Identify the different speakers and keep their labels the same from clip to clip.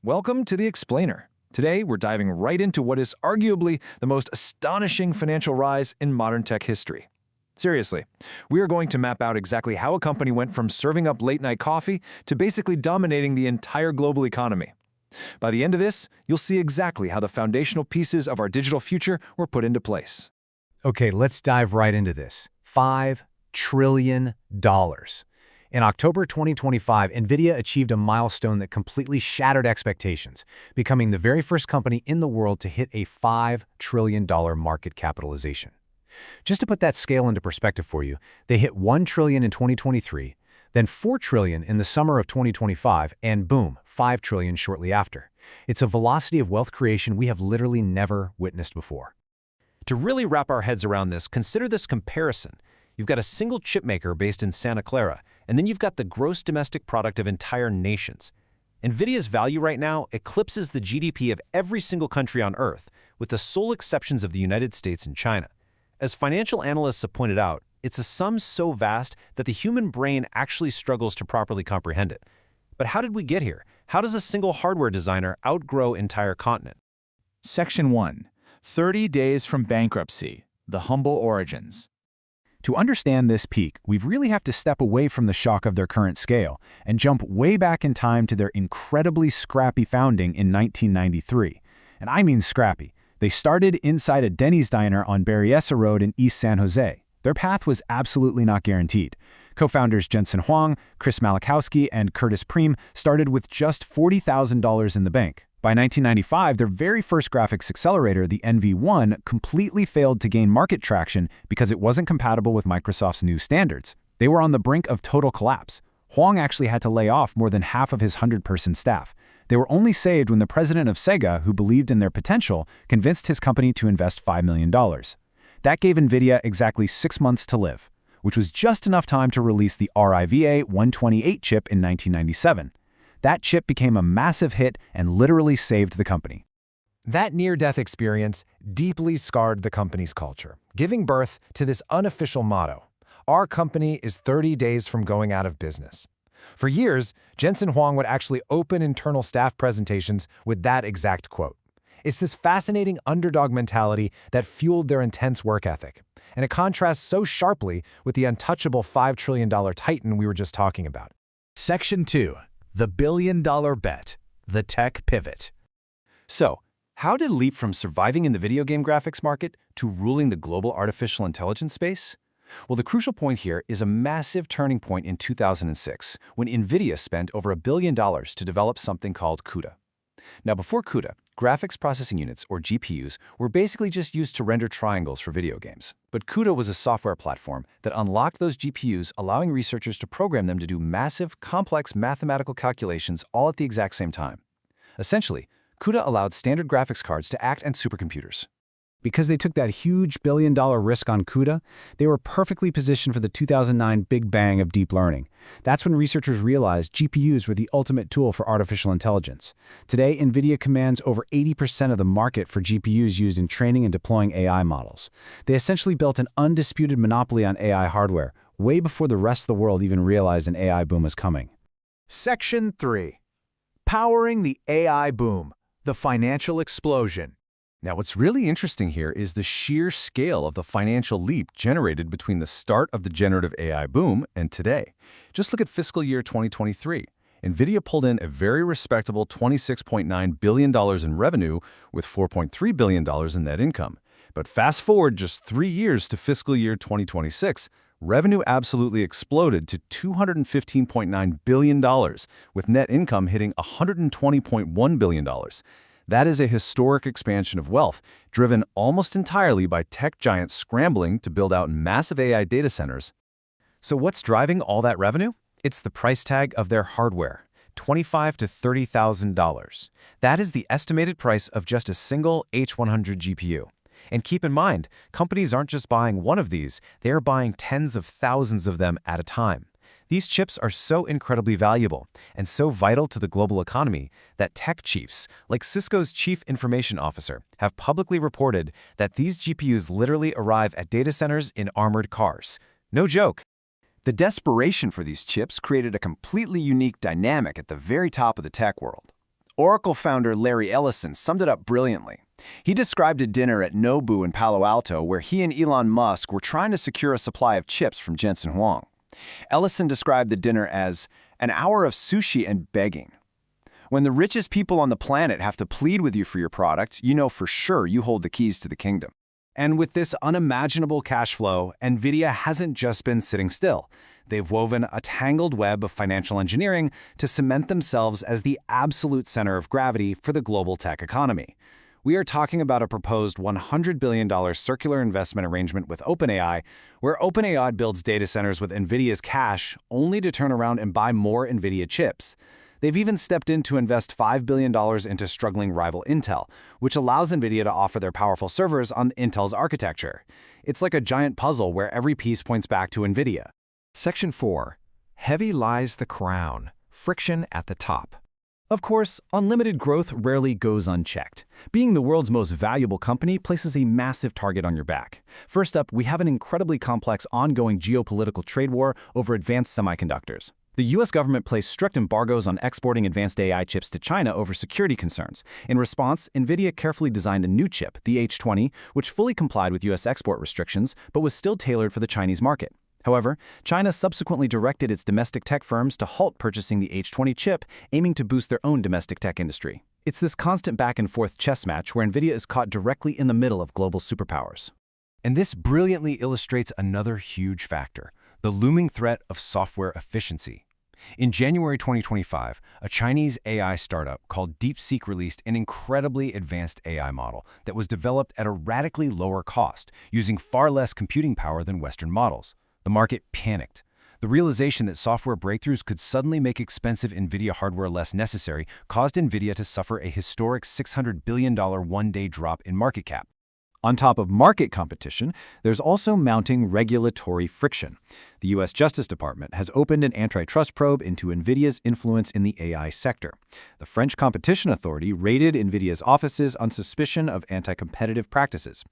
Speaker 1: Welcome to The Explainer. Today, we're diving right into what is arguably the most astonishing financial rise in modern tech history. Seriously, we are going to map out exactly how a company went from serving up late-night coffee to basically dominating the entire global economy. By the end of this, you'll see exactly how the foundational pieces of our digital future were put into place.
Speaker 2: Okay, let's dive right into this. $5 trillion. In October 2025, NVIDIA achieved a milestone that completely shattered expectations, becoming the very first company in the world to hit a $5 trillion market capitalization. Just to put that scale into perspective for you, they hit $1 trillion in 2023, then $4 trillion in the summer of 2025, and boom, $5 trillion shortly after. It's a velocity of wealth creation we have literally never witnessed before.
Speaker 3: To really wrap our heads around this, consider this comparison. You've got a single chip maker based in Santa Clara, and then you've got the gross domestic product of entire nations. NVIDIA's value right now eclipses the GDP of every single country on Earth, with the sole exceptions of the United States and China. As financial analysts have pointed out, it's a sum so vast that the human brain actually struggles to properly comprehend it. But how did we get here? How does a single hardware designer outgrow an entire continent?
Speaker 4: Section 1. 30 Days from Bankruptcy, The Humble Origins. To understand this peak, we really have to step away from the shock of their current scale and jump way back in time to their incredibly scrappy founding in 1993. And I mean scrappy. They started inside a Denny's diner on Berryessa Road in East San Jose. Their path was absolutely not guaranteed. Co-founders Jensen Huang, Chris Malachowski, and Curtis Preem started with just $40,000 in the bank. By 1995, their very first graphics accelerator, the NV1, completely failed to gain market traction because it wasn't compatible with Microsoft's new standards. They were on the brink of total collapse. Huang actually had to lay off more than half of his 100-person staff. They were only saved when the president of Sega, who believed in their potential, convinced his company to invest $5 million. That gave NVIDIA exactly 6 months to live, which was just enough time to release the RIVA 128 chip in 1997. That chip became a massive hit and literally saved the company.
Speaker 2: That near-death experience deeply scarred the company's culture, giving birth to this unofficial motto: "Our company is 30 days from going out of business." For years, Jensen Huang would actually open internal staff presentations with that exact quote. It's this fascinating underdog mentality that fueled their intense work ethic, and it contrasts so sharply with the untouchable $5 trillion titan we were just talking about.
Speaker 4: Section 2. The billion-dollar bet, the tech pivot.
Speaker 1: So, how did it leap from surviving in the video game graphics market to ruling the global artificial intelligence space? Well, the crucial point here is a massive turning point in 2006, when NVIDIA spent over $1 billion to develop something called CUDA. Now, before CUDA, graphics processing units, or GPUs, were basically just used to render triangles for video games. But CUDA was a software platform that unlocked those GPUs, allowing researchers to program them to do massive, complex mathematical calculations all at the exact same time. Essentially, CUDA allowed standard graphics cards to act as supercomputers.
Speaker 2: Because they took that huge billion-dollar risk on CUDA, they were perfectly positioned for the 2009 Big Bang of deep learning. That's when researchers realized GPUs were the ultimate tool for artificial intelligence. Today, NVIDIA commands over 80% of the market for GPUs used in training and deploying AI models. They essentially built an undisputed monopoly on AI hardware, way before the rest of the world even realized an AI boom was coming.
Speaker 4: Section 3. Powering the AI boom, the financial explosion.
Speaker 1: Now, what's really interesting here is the sheer scale of the financial leap generated between the start of the generative AI boom and today. Just look at fiscal year 2023. NVIDIA pulled in a very respectable $26.9 billion in revenue with $4.3 billion in net income. But fast forward just 3 years to fiscal year 2026, revenue absolutely exploded to $215.9 billion, with net income hitting $120.1 billion. That is a historic expansion of wealth, driven almost entirely by tech giants scrambling to build out massive AI data centers.
Speaker 2: So what's driving all that revenue? It's the price tag of their hardware, $25,000 to $30,000. That is the estimated price of just a single H100 GPU. And keep in mind, companies aren't just buying one of these, they are buying tens of thousands of them at a time. These chips are so incredibly valuable and so vital to the global economy that tech chiefs, like Cisco's chief information officer, have publicly reported that these GPUs literally arrive at data centers in armored cars. No joke.
Speaker 5: The desperation for these chips created a completely unique dynamic at the very top of the tech world.
Speaker 2: Oracle founder Larry Ellison summed it up brilliantly. He described a dinner at Nobu in Palo Alto where he and Elon Musk were trying to secure a supply of chips from Jensen Huang. Ellison described the dinner as an hour of sushi and begging. When the richest people on the planet have to plead with you for your product, you know for sure you hold the keys to the kingdom.
Speaker 1: And with this unimaginable cash flow, NVIDIA hasn't just been sitting still. They've woven a tangled web of financial engineering to cement themselves as the absolute center of gravity for the global tech economy. We are talking about a proposed $100 billion circular investment arrangement with OpenAI, where OpenAI builds data centers with NVIDIA's cash only to turn around and buy more NVIDIA chips. They've even stepped in to invest $5 billion into struggling rival Intel, which allows NVIDIA to offer their powerful servers on Intel's architecture. It's like a giant puzzle where every piece points back to NVIDIA.
Speaker 3: Section 4. Heavy lies the crown. Friction at the top.
Speaker 4: Of course, unlimited growth rarely goes unchecked. Being the world's most valuable company places a massive target on your back. First up, we have an incredibly complex ongoing geopolitical trade war over advanced semiconductors. The U.S. government placed strict embargoes on exporting advanced AI chips to China over security concerns. In response, NVIDIA carefully designed a new chip, the H20, which fully complied with U.S. export restrictions, but was still tailored for the Chinese market. However, China subsequently directed its domestic tech firms to halt purchasing the H20 chip, aiming to boost their own domestic tech industry. It's this constant back-and-forth chess match where NVIDIA is caught directly in the middle of global superpowers.
Speaker 1: And this brilliantly illustrates another huge factor: the looming threat of software efficiency. In January 2025, a Chinese AI startup called DeepSeek released an incredibly advanced AI model that was developed at a radically lower cost, using far less computing power than Western models. The market panicked. The realization that software breakthroughs could suddenly make expensive NVIDIA hardware less necessary caused NVIDIA to suffer a historic $600 billion one-day drop in market cap.
Speaker 4: On top of market competition, there's also mounting regulatory friction. The U.S. Justice Department has opened an antitrust probe into NVIDIA's influence in the AI sector. The French Competition Authority raided NVIDIA's offices on suspicion of anti-competitive practices.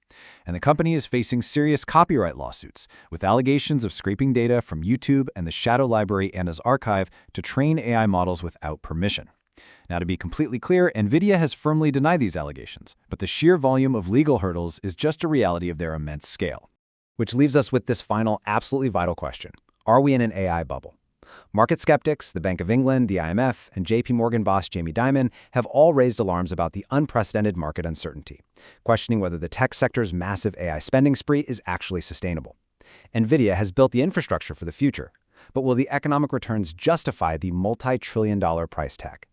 Speaker 4: And the company is facing serious copyright lawsuits, with allegations of scraping data from YouTube and the shadow library Anna's archive to train AI models without permission. Now, to be completely clear, NVIDIA has firmly denied these allegations, but the sheer volume of legal hurdles is just a reality of their immense scale. Which leaves us with this final, absolutely vital question. Are we in an AI bubble? Market skeptics, the Bank of England, the IMF, and JP Morgan boss Jamie Dimon have all raised alarms about the unprecedented market uncertainty, questioning whether the tech sector's massive AI spending spree is actually sustainable. NVIDIA has built the infrastructure for the future, but will the economic returns justify the multi-trillion-dollar price tag?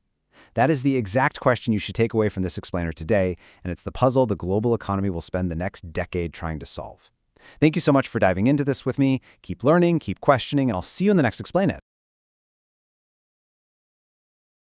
Speaker 4: That is the exact question you should take away from this explainer today, and it's the puzzle the global economy will spend the next decade trying to solve. Thank you so much for diving into this with me. Keep learning, keep questioning, and I'll see you in the next Explain It.